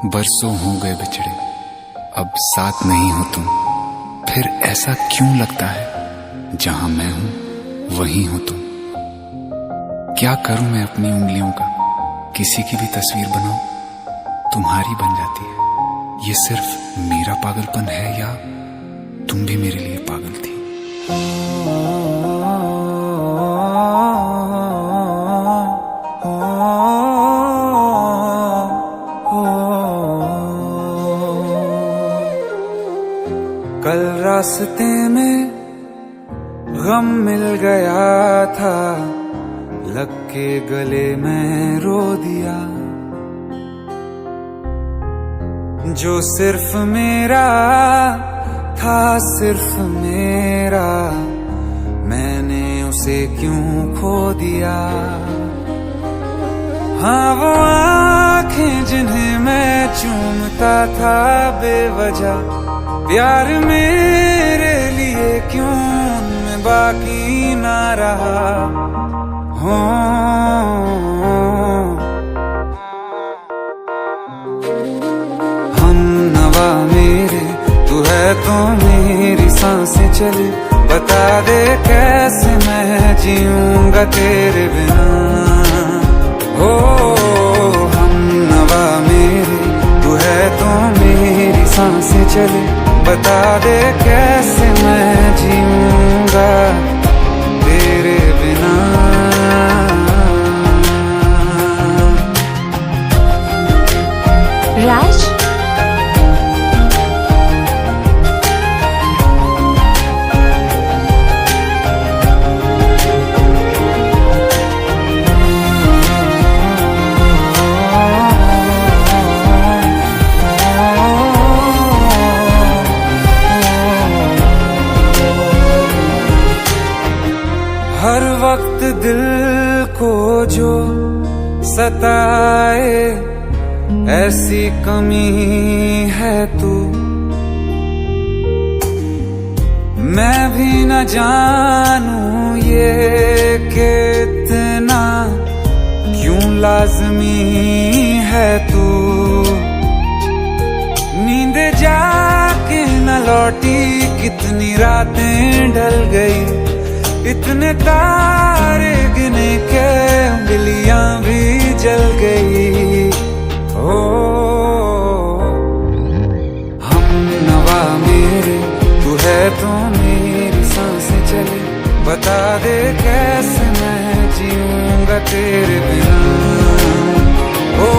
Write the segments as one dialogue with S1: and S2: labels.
S1: बरसों हो गए बिछड़े, अब साथ नहीं हो तुम। फिर ऐसा क्यों लगता है जहां मैं हूं वहीं हो तुम। क्या करूं मैं अपनी उंगलियों का, किसी की भी तस्वीर बनाऊं, तुम्हारी बन जाती है। ये सिर्फ मेरा पागलपन है या तुम भी मेरे लिए पागल थी।
S2: कल रास्ते में गम मिल गया था, लग के गले में रो दिया। जो सिर्फ मेरा था, सिर्फ मेरा, मैंने उसे क्यों खो दिया। हाँ वो आँखें जिन्हें मैं चूमता था बेवजह, प्यार मेरे लिए क्यों उनमें बाकी ना रहा। हो हम नवा मेरे, तू है तो मेरी सांसें चले। बता दे कैसे मैं जीऊंगा तेरे बिना। हो हम नवा मेरे, तू है तो मेरी सांसें चले। बता दे कैसे मैं जीऊंगा तेरे बिना।
S3: राज,
S2: हर वक्त दिल को जो सताए, ऐसी कमी है तू। मैं भी न जानूं ये कि इतना क्यों लाज़मी है तू। नींद जाके न लौटी, कितनी रातें ढल गई। इतने तारे गिने के उंगलियां भी जल गई। ओ हम नवा मेरे, तू है तो मेरी सांसें चले। बता दे कैसे मैं जीऊंगा तेरे बिना। ओ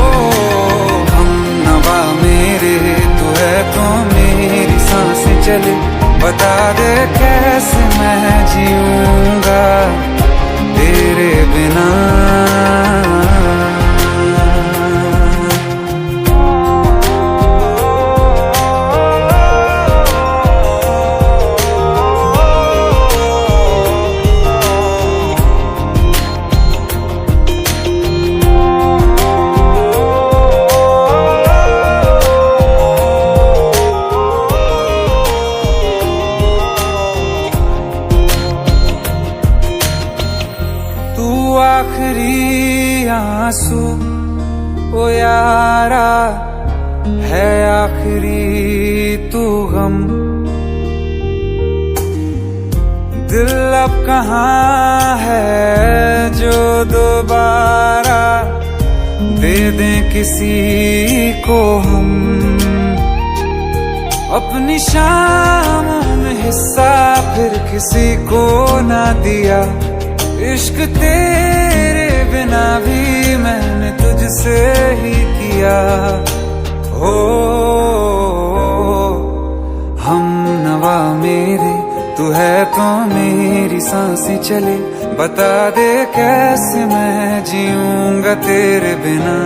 S2: हम नवा मेरे, तू है तो मेरी सांसें चले। बता दे कैसे मैं जीऊंगा तेरे बिना। आखिरी आंसू ओ यारा है, आखिरी तू गम। दिल अब कहाँ है जो दोबारा दे दें किसी को हम। अपनी शामों में हिस्सा फिर किसी को ना दिया। इश्क तेरे बिना भी मैंने तुझसे ही किया। हो हम नवा मेरे, तू है तो मेरी सांसें चले। बता दे कैसे मैं जीऊंगा तेरे बिना।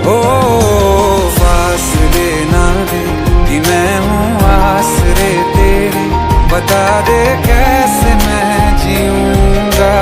S2: ओ फासले ना दे कि मैं हूँ आसरे तेरे। बता दे कैसे मैं जीऊंगा